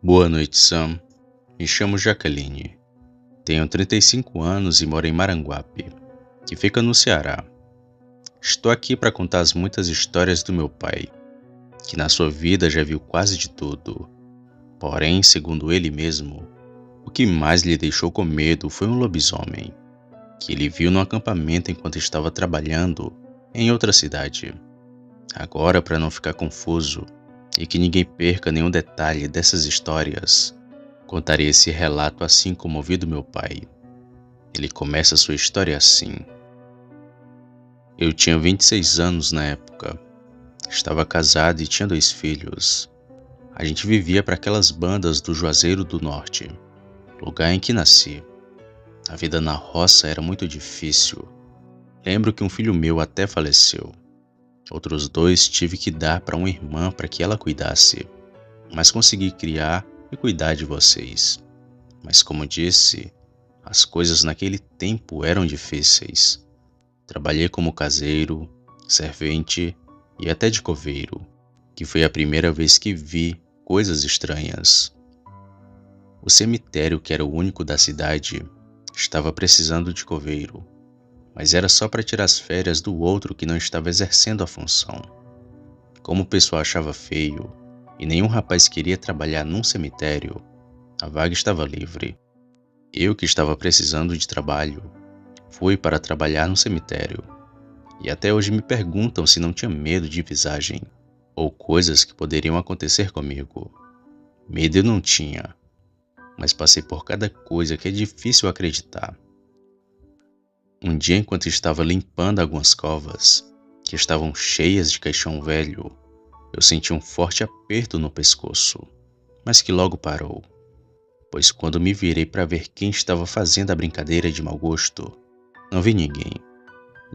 Boa noite, Sam. Me chamo Jaqueline. Tenho 35 anos e moro em Maranguape, que fica no Ceará. Estou aqui para contar as muitas histórias do meu pai, que na sua vida já viu quase de tudo. Porém, segundo ele mesmo, o que mais lhe deixou com medo foi um lobisomem, que ele viu no acampamento enquanto estava trabalhando em outra cidade. Agora, para não ficar confuso e que ninguém perca nenhum detalhe dessas histórias, contarei esse relato assim como ouvi do meu pai. Ele começa sua história assim. Eu tinha 26 anos na época. Estava casado e tinha 2 filhos. A gente vivia para aquelas bandas do Juazeiro do Norte, lugar em que nasci. A vida na roça era muito difícil. Lembro que um filho meu até faleceu. Outros 2 tive que dar para uma irmã para que ela cuidasse, mas consegui criar e cuidar de vocês. Mas como disse, as coisas naquele tempo eram difíceis. Trabalhei como caseiro, servente e até de coveiro, que foi a primeira vez que vi coisas estranhas. O cemitério, que era o único da cidade, estava precisando de coveiro, mas era só para tirar as férias do outro que não estava exercendo a função. Como o pessoal achava feio e nenhum rapaz queria trabalhar num cemitério, a vaga estava livre. Eu, que estava precisando de trabalho, fui para trabalhar no cemitério. E até hoje me perguntam se não tinha medo de visagem ou coisas que poderiam acontecer comigo. Medo eu não tinha, mas passei por cada coisa que é difícil acreditar. Um dia, enquanto estava limpando algumas covas, que estavam cheias de caixão velho, eu senti um forte aperto no pescoço, mas que logo parou, pois quando me virei para ver quem estava fazendo a brincadeira de mau gosto, não vi ninguém,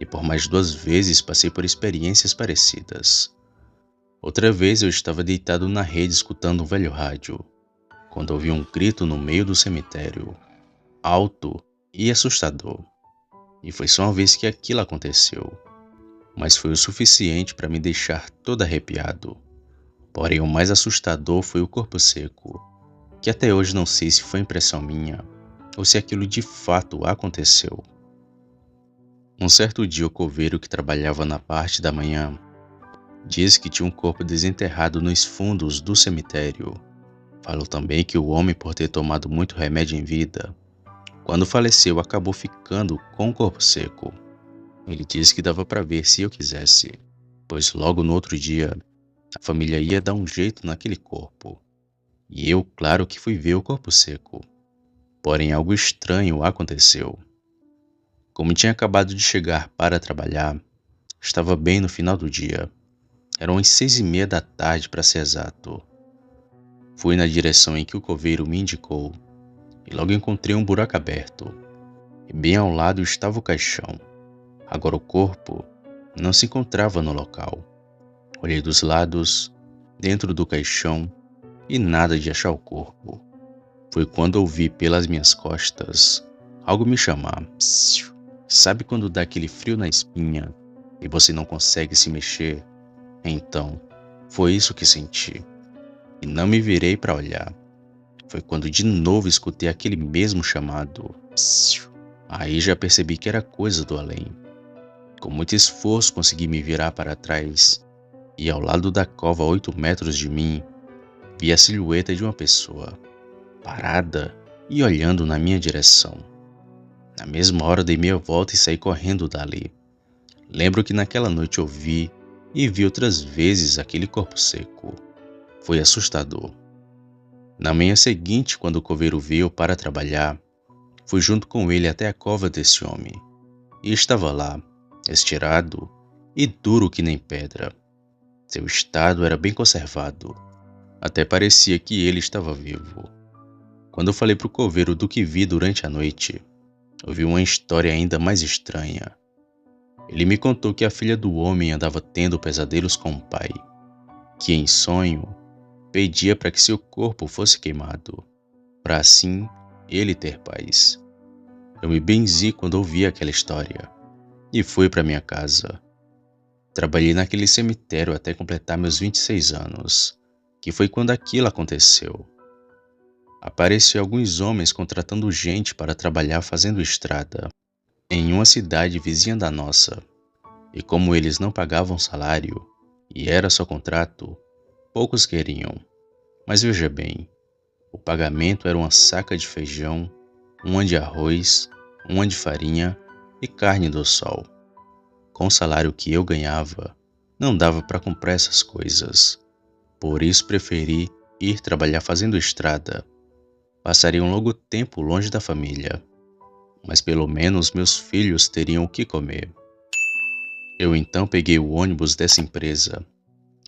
e por mais 2 vezes passei por experiências parecidas. Outra vez eu estava deitado na rede escutando um velho rádio, quando ouvi um grito no meio do cemitério, alto e assustador. E foi só uma vez que aquilo aconteceu, mas foi o suficiente para me deixar todo arrepiado. Porém, o mais assustador foi o corpo seco, que até hoje não sei se foi impressão minha ou se aquilo de fato aconteceu. Um certo dia, o coveiro que trabalhava na parte da manhã disse que tinha um corpo desenterrado nos fundos do cemitério. Falou também que o homem, por ter tomado muito remédio em vida, quando faleceu acabou ficando com o corpo seco. Ele disse que dava para ver se eu quisesse, pois logo no outro dia a família ia dar um jeito naquele corpo. E eu, claro que fui ver o corpo seco. Porém, algo estranho aconteceu. Como tinha acabado de chegar para trabalhar, estava bem no final do dia. Eram as 6:30 da tarde, para ser exato. Fui na direção em que o coveiro me indicou e logo encontrei um buraco aberto. E bem ao lado estava o caixão. Agora o corpo não se encontrava no local. Olhei dos lados, dentro do caixão, e nada de achar o corpo. Foi quando ouvi pelas minhas costas algo me chamar. Psiu. Sabe quando dá aquele frio na espinha e você não consegue se mexer? Então, foi isso que senti. E não me virei para olhar. Foi quando de novo escutei aquele mesmo chamado. Psiu. Aí já percebi que era coisa do além. Com muito esforço consegui me virar para trás e ao lado da cova a 8 metros de mim, vi a silhueta de uma pessoa, parada e olhando na minha direção. Na mesma hora dei meia volta e saí correndo dali. Lembro que naquela noite eu vi e vi outras vezes aquele corpo seco. Foi assustador. Na manhã seguinte, quando o coveiro veio para trabalhar, fui junto com ele até a cova desse homem. E estava lá, estirado e duro que nem pedra. Seu estado era bem conservado. Até parecia que ele estava vivo. Quando eu falei para o coveiro do que vi durante a noite, ouvi uma história ainda mais estranha. Ele me contou que a filha do homem andava tendo pesadelos com o pai, que em sonho pedia para que seu corpo fosse queimado, para assim ele ter paz. Eu me benzi quando ouvi aquela história e fui para minha casa. Trabalhei naquele cemitério até completar meus 26 anos, que foi quando aquilo aconteceu. Apareciam alguns homens contratando gente para trabalhar fazendo estrada em uma cidade vizinha da nossa. E como eles não pagavam salário, e era só contrato, poucos queriam. Mas veja bem, o pagamento era uma saca de feijão, uma de arroz, uma de farinha e carne do sol. Com o salário que eu ganhava, não dava para comprar essas coisas. Por isso preferi ir trabalhar fazendo estrada. Passaria um longo tempo longe da família, mas pelo menos meus filhos teriam o que comer. Eu então peguei o ônibus dessa empresa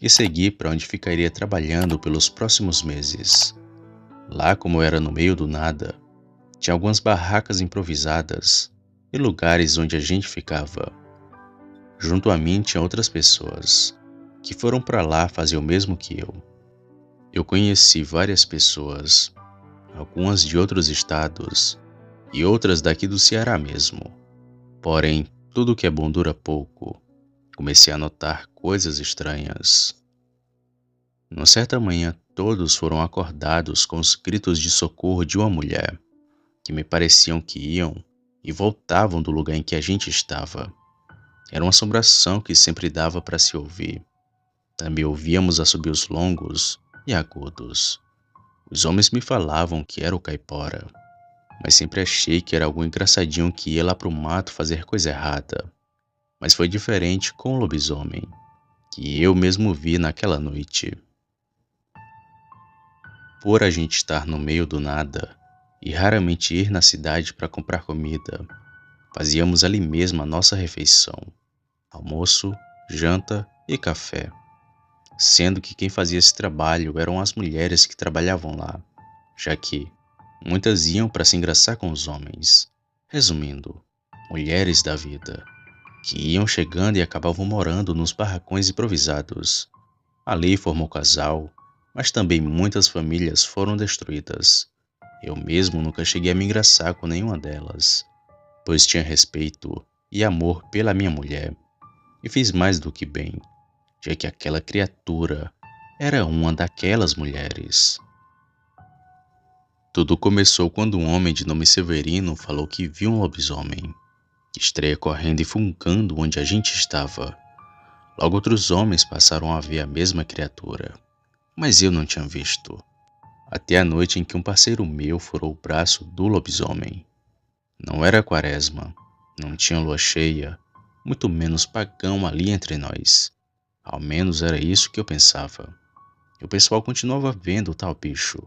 e segui para onde ficaria trabalhando pelos próximos meses. Lá, como era no meio do nada, tinha algumas barracas improvisadas e lugares onde a gente ficava. Junto a mim tinha outras pessoas que foram para lá fazer o mesmo que eu. Eu conheci várias pessoas, algumas de outros estados e outras daqui do Ceará mesmo. Porém, tudo que é bom dura pouco. Comecei a notar coisas estranhas. Numa certa manhã, todos foram acordados com os gritos de socorro de uma mulher, que me pareciam que iam e voltavam do lugar em que a gente estava. Era uma assombração que sempre dava para se ouvir. Também ouvíamos assobios longos e agudos. Os homens me falavam que era o caipora, mas sempre achei que era algum engraçadinho que ia lá pro mato fazer coisa errada. Mas foi diferente com o lobisomem, que eu mesmo vi naquela noite. Por a gente estar no meio do nada e raramente ir na cidade para comprar comida, fazíamos ali mesmo a nossa refeição, almoço, janta e café, sendo que quem fazia esse trabalho eram as mulheres que trabalhavam lá, já que muitas iam para se engraçar com os homens. Resumindo, mulheres da vida, que iam chegando e acabavam morando nos barracões improvisados. Ali formou casal, mas também muitas famílias foram destruídas. Eu mesmo nunca cheguei a me engraçar com nenhuma delas, pois tinha respeito e amor pela minha mulher, e fiz mais do que bem, já que aquela criatura era uma daquelas mulheres. Tudo começou quando um homem de nome Severino falou que viu um lobisomem, que estreia correndo e fungando onde a gente estava. Logo outros homens passaram a ver a mesma criatura, mas eu não tinha visto. Até a noite em que um parceiro meu furou o braço do lobisomem. Não era quaresma, não tinha lua cheia, muito menos pagão ali entre nós. Ao menos era isso que eu pensava. E o pessoal continuava vendo o tal bicho,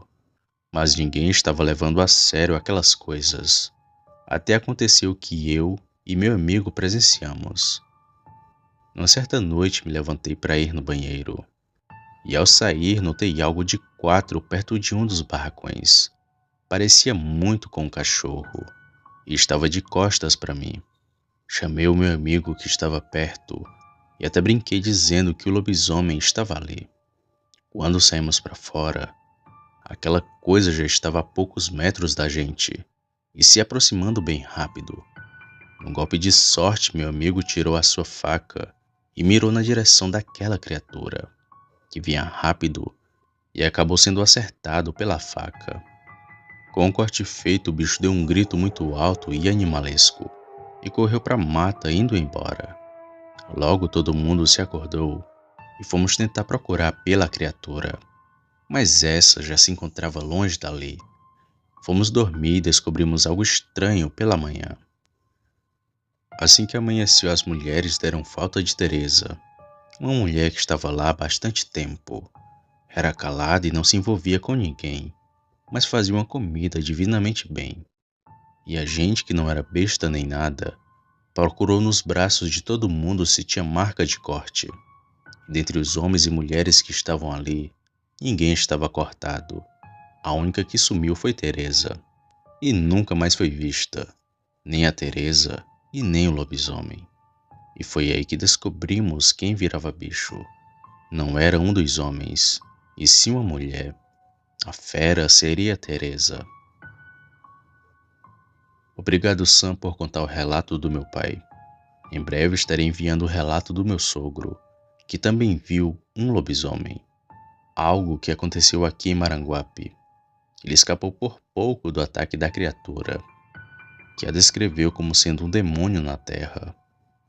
mas ninguém estava levando a sério aquelas coisas. Até aconteceu que eu e meu amigo presenciamos. Numa certa noite me levantei para ir no banheiro, e ao sair notei algo de quatro perto de um dos barracões. Parecia muito com um cachorro, e estava de costas para mim. Chamei o meu amigo que estava perto, e até brinquei dizendo que o lobisomem estava ali. Quando saímos para fora, aquela coisa já estava a poucos metros da gente, e se aproximando bem rápido. Num golpe de sorte, meu amigo tirou a sua faca e mirou na direção daquela criatura, que vinha rápido e acabou sendo acertado pela faca. Com o corte feito, o bicho deu um grito muito alto e animalesco e correu para a mata indo embora. Logo todo mundo se acordou e fomos tentar procurar pela criatura, mas essa já se encontrava longe dali. Fomos dormir e descobrimos algo estranho pela manhã. Assim que amanheceu, as mulheres deram falta de Teresa, uma mulher que estava lá há bastante tempo. Era calada e não se envolvia com ninguém, mas fazia uma comida divinamente bem. E a gente, que não era besta nem nada, procurou nos braços de todo mundo se tinha marca de corte. Dentre os homens e mulheres que estavam ali, ninguém estava cortado. A única que sumiu foi Teresa, e nunca mais foi vista, nem a Teresa e nem o lobisomem. E foi aí que descobrimos quem virava bicho. Não era um dos homens, e sim uma mulher. A fera seria Teresa. Obrigado, Sam, por contar o relato do meu pai. Em breve estarei enviando o relato do meu sogro, que também viu um lobisomem. Algo que aconteceu aqui em Maranguape. Ele escapou por pouco do ataque da criatura, que a descreveu como sendo um demônio na Terra.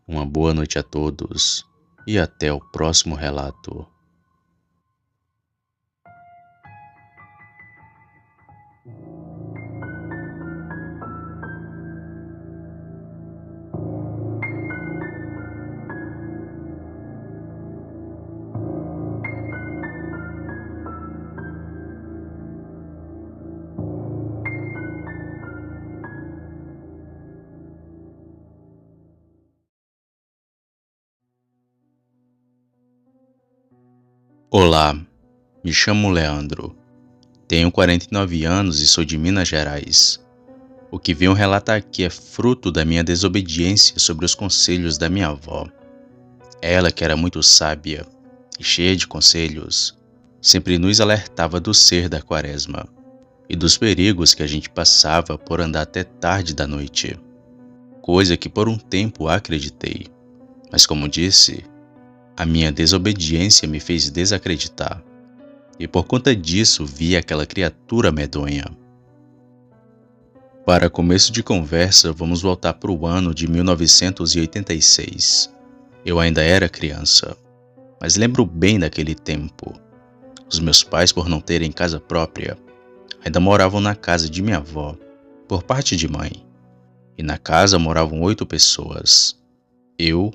Uma boa noite a todos e até o próximo relato. Olá, me chamo Leandro. Tenho 49 anos e sou de Minas Gerais. O que venho relatar aqui é fruto da minha desobediência sobre os conselhos da minha avó. Ela, que era muito sábia e cheia de conselhos, sempre nos alertava do ser da quaresma e dos perigos que a gente passava por andar até tarde da noite. Coisa que por um tempo acreditei, mas como disse, a minha desobediência me fez desacreditar. E por conta disso vi aquela criatura medonha. Para começo de conversa, vamos voltar para o ano de 1986. Eu ainda era criança, mas lembro bem daquele tempo. Os meus pais, por não terem casa própria, ainda moravam na casa de minha avó, por parte de mãe. E na casa moravam 8 pessoas. Eu,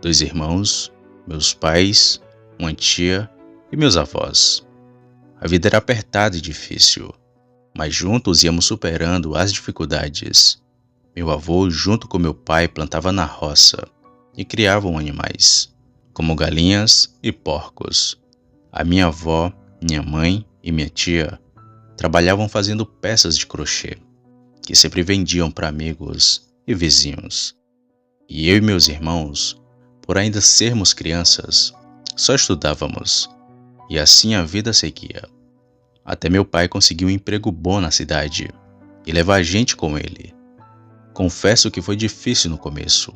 2 irmãos, meus pais, uma tia e meus avós. A vida era apertada e difícil, mas juntos íamos superando as dificuldades. Meu avô, junto com meu pai, plantava na roça e criavam animais, como galinhas e porcos. A minha avó, minha mãe e minha tia trabalhavam fazendo peças de crochê, que sempre vendiam para amigos e vizinhos. E eu e meus irmãos, por ainda sermos crianças, só estudávamos, e assim a vida seguia. Até meu pai conseguiu um emprego bom na cidade e levar a gente com ele. Confesso que foi difícil no começo,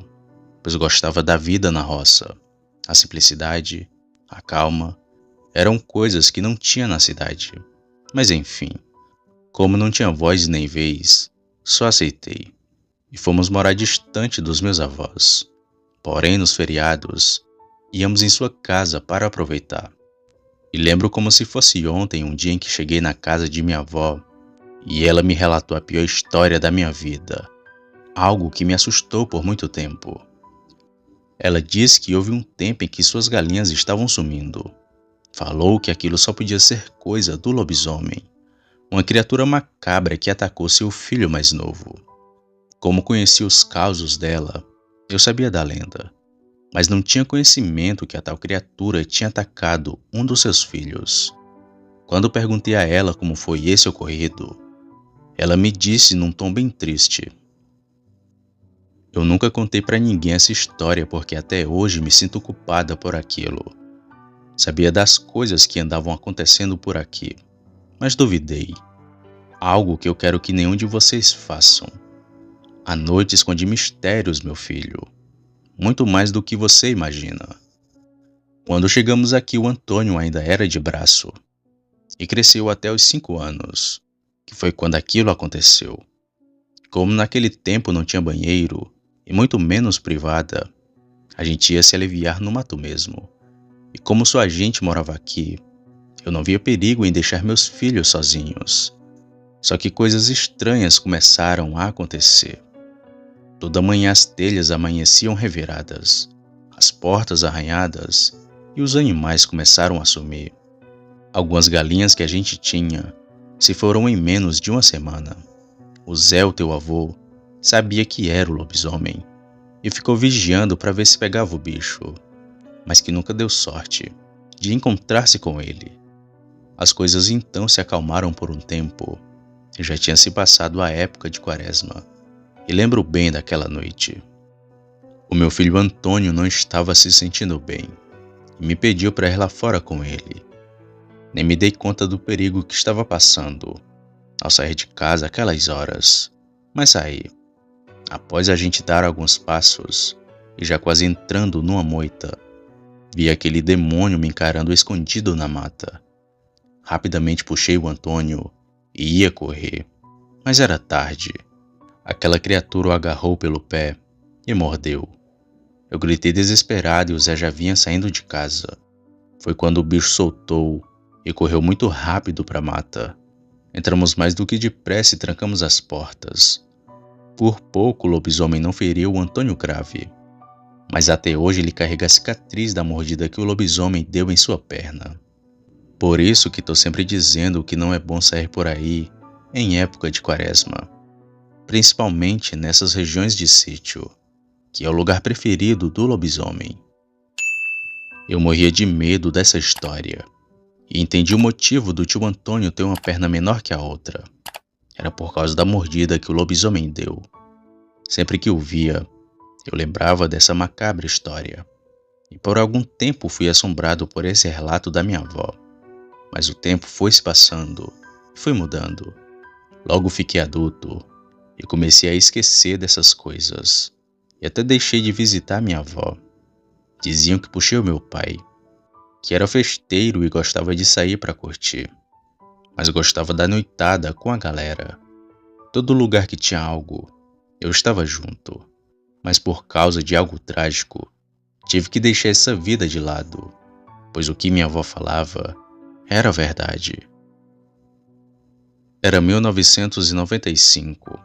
pois gostava da vida na roça. A simplicidade, a calma, eram coisas que não tinha na cidade. Mas enfim, como não tinha voz nem vez, só aceitei. E fomos morar distante dos meus avós. Porém, nos feriados, íamos em sua casa para aproveitar. E lembro como se fosse ontem um dia em que cheguei na casa de minha avó e ela me relatou a pior história da minha vida. Algo que me assustou por muito tempo. Ela disse que houve um tempo em que suas galinhas estavam sumindo. Falou que aquilo só podia ser coisa do lobisomem, uma criatura macabra que atacou seu filho mais novo. Como conhecia os causos dela, eu sabia da lenda, mas não tinha conhecimento que a tal criatura tinha atacado um dos seus filhos. Quando perguntei a ela como foi esse ocorrido, ela me disse num tom bem triste: "Eu nunca contei para ninguém essa história porque até hoje me sinto culpada por aquilo. Sabia das coisas que andavam acontecendo por aqui, mas duvidei. Algo que eu quero que nenhum de vocês façam. A noite esconde mistérios, meu filho. Muito mais do que você imagina." Quando chegamos aqui, o Antônio ainda era de braço e cresceu até os 5 anos, que foi quando aquilo aconteceu. Como naquele tempo não tinha banheiro e muito menos privada, a gente ia se aliviar no mato mesmo. E como sua gente morava aqui, eu não via perigo em deixar meus filhos sozinhos. Só que coisas estranhas começaram a acontecer. Toda manhã as telhas amanheciam reviradas, as portas arranhadas e os animais começaram a sumir. Algumas galinhas que a gente tinha se foram em menos de uma semana. O Zé, o teu avô, sabia que era o lobisomem e ficou vigiando para ver se pegava o bicho, mas que nunca deu sorte de encontrar-se com ele. As coisas então se acalmaram por um tempo e já tinha se passado a época de quaresma. E lembro bem daquela noite. O meu filho Antônio não estava se sentindo bem e me pediu para ir lá fora com ele. Nem me dei conta do perigo que estava passando ao sair de casa aquelas horas, mas saí. Após a gente dar alguns passos e já quase entrando numa moita, vi aquele demônio me encarando escondido na mata. Rapidamente puxei o Antônio e ia correr, mas era tarde. Aquela criatura o agarrou pelo pé e mordeu. Eu gritei desesperado e o Zé já vinha saindo de casa. Foi quando o bicho soltou e correu muito rápido para a mata. Entramos mais do que depressa e trancamos as portas. Por pouco o lobisomem não feriu o Antônio Crave, mas até hoje ele carrega a cicatriz da mordida que o lobisomem deu em sua perna. Por isso que estou sempre dizendo que não é bom sair por aí em época de quaresma, principalmente nessas regiões de sítio, que é o lugar preferido do lobisomem. Eu morria de medo dessa história e entendi o motivo do tio Antônio ter uma perna menor que a outra. Era por causa da mordida que o lobisomem deu. Sempre que o via, eu lembrava dessa macabra história. E por algum tempo fui assombrado por esse relato da minha avó. Mas o tempo foi se passando e foi mudando. Logo fiquei adulto e comecei a esquecer dessas coisas. E até deixei de visitar minha avó. Diziam que puxei o meu pai, que era festeiro e gostava de sair para curtir. Mas gostava da noitada com a galera. Todo lugar que tinha algo, eu estava junto. Mas por causa de algo trágico, tive que deixar essa vida de lado, pois o que minha avó falava era verdade. Era 1995.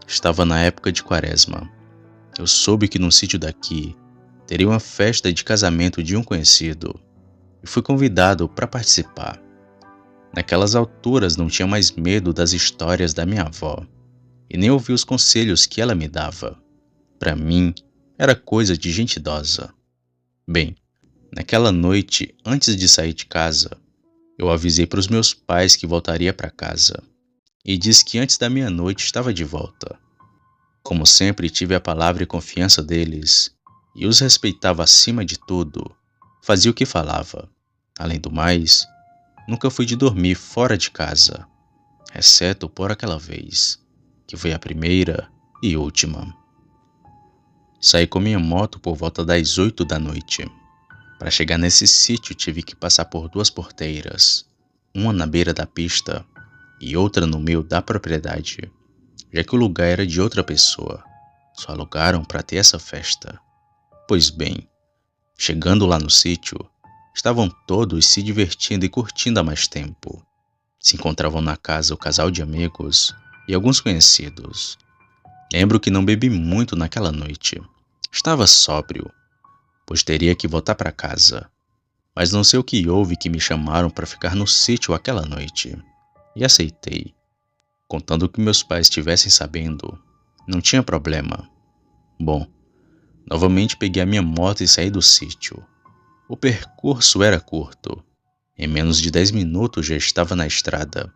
Estava na época de quaresma. Eu soube que no sítio daqui teria uma festa de casamento de um conhecido e fui convidado para participar. Naquelas alturas não tinha mais medo das histórias da minha avó e nem ouvi os conselhos que ela me dava. Para mim, era coisa de gente idosa. Bem, naquela noite, antes de sair de casa, eu avisei para os meus pais que voltaria para casa e disse que antes da meia-noite estava de volta. Como sempre tive a palavra e confiança deles e os respeitava acima de tudo, fazia o que falava. Além do mais, nunca fui de dormir fora de casa, exceto por aquela vez, que foi a primeira e última. Saí com minha moto por volta das 8 da noite. Para chegar nesse sítio tive que passar por 2 porteiras, uma na beira da pista e outra no meio da propriedade, já que o lugar era de outra pessoa. Só alugaram para ter essa festa. Pois bem, chegando lá no sítio, estavam todos se divertindo e curtindo há mais tempo. Se encontravam na casa o casal de amigos e alguns conhecidos. Lembro que não bebi muito naquela noite. Estava sóbrio, pois teria que voltar para casa. Mas não sei o que houve que me chamaram para ficar no sítio aquela noite. E aceitei. Contando que meus pais estivessem sabendo, não tinha problema. Bom, novamente peguei a minha moto e saí do sítio. O percurso era curto. Em menos de 10 minutos já estava na estrada.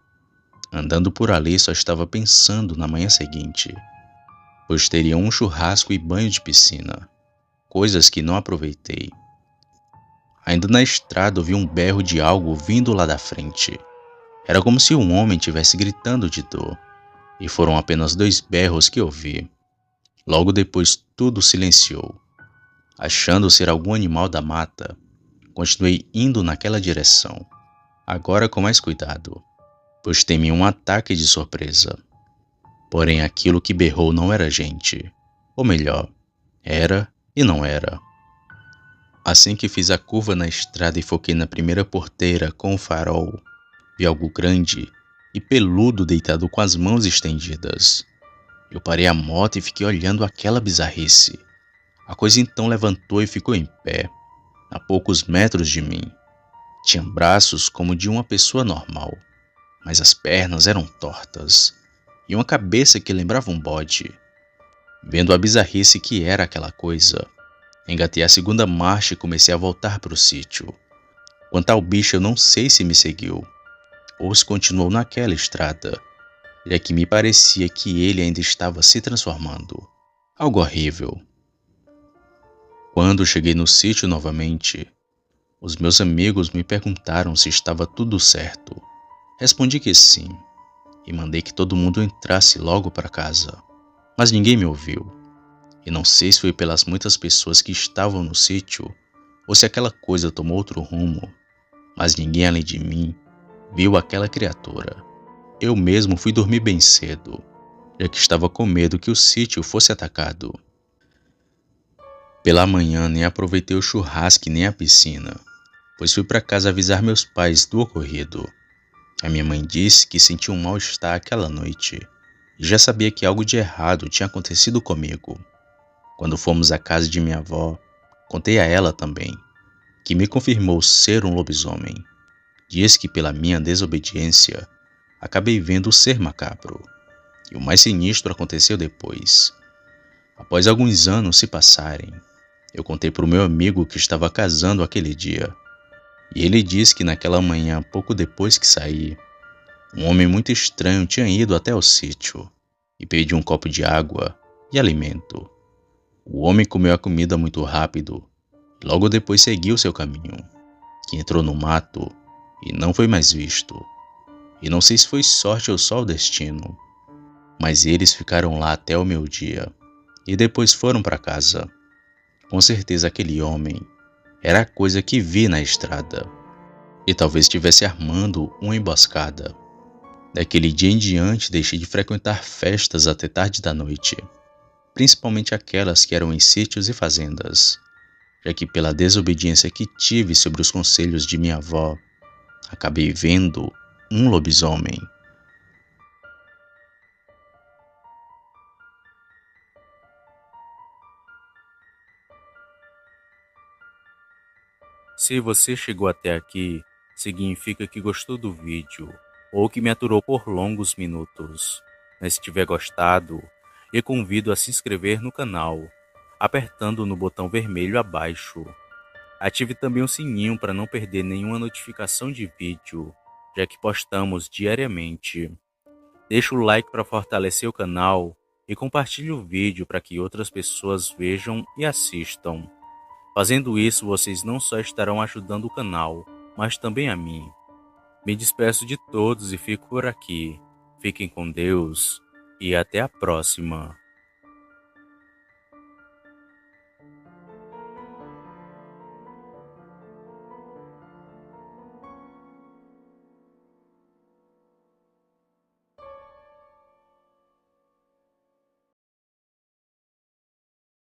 Andando por ali só estava pensando na manhã seguinte, pois teria um churrasco e banho de piscina, coisas que não aproveitei. Ainda na estrada ouvi um berro de algo vindo lá da frente. Era como se um homem estivesse gritando de dor, e foram apenas 2 berros que ouvi. Logo depois tudo silenciou. Achando ser algum animal da mata, continuei indo naquela direção, agora com mais cuidado, pois temi um ataque de surpresa. Porém aquilo que berrou não era gente, ou melhor, era e não era. Assim que fiz a curva na estrada e foquei na primeira porteira com o farol, vi algo grande e peludo deitado com as mãos estendidas. Eu parei a moto e fiquei olhando aquela bizarrice. A coisa então levantou e ficou em pé, a poucos metros de mim. Tinha braços como de uma pessoa normal, mas as pernas eram tortas, e uma cabeça que lembrava um bode. Vendo a bizarrice que era aquela coisa, engatei a segunda marcha e comecei a voltar para o sítio. Quanto ao bicho, eu não sei se me seguiu, ou se continuou naquela estrada, já que me parecia que ele ainda estava se transformando. Algo horrível. Quando cheguei no sítio novamente, os meus amigos me perguntaram se estava tudo certo. Respondi que sim, e mandei que todo mundo entrasse logo para casa. Mas ninguém me ouviu, e não sei se foi pelas muitas pessoas que estavam no sítio, ou se aquela coisa tomou outro rumo, mas ninguém além de mim viu aquela criatura. eu mesmo fui dormir bem cedo, já que estava com medo que o sítio fosse atacado. Pela manhã nem aproveitei o churrasco e nem a piscina, pois fui para casa avisar meus pais do ocorrido. A minha mãe disse que sentiu um mal-estar aquela noite e já sabia que algo de errado tinha acontecido comigo. Quando fomos à casa de minha avó, contei a ela também, que me confirmou ser um lobisomem. Diz que pela minha desobediência, acabei vendo o ser macabro. E o mais sinistro aconteceu depois. Após alguns anos se passarem, eu contei para o meu amigo que estava casando aquele dia. E ele disse que naquela manhã, pouco depois que saí, um homem muito estranho tinha ido até o sítio e pediu um copo de água e alimento. O homem comeu a comida muito rápido e logo depois seguiu seu caminho, que entrou no mato e não foi mais visto. E não sei se foi sorte ou só o destino, mas eles ficaram lá até o meu dia e depois foram para casa. Com certeza aquele homem era a coisa que vi na estrada e talvez estivesse armando uma emboscada. Daquele dia em diante deixei de frequentar festas até tarde da noite, principalmente aquelas que eram em sítios e fazendas, já que pela desobediência que tive sobre os conselhos de minha avó, acabei vendo um lobisomem. Se você chegou até aqui, significa que gostou do vídeo ou que me aturou por longos minutos. Mas se tiver gostado, eu convido a se inscrever no canal, apertando no botão vermelho abaixo. Ative também o sininho para não perder nenhuma notificação de vídeo, já que postamos diariamente. Deixe o like para fortalecer o canal e compartilhe o vídeo para que outras pessoas vejam e assistam. Fazendo isso, vocês não só estarão ajudando o canal, mas também a mim. Me despeço de todos e fico por aqui. Fiquem com Deus e até a próxima.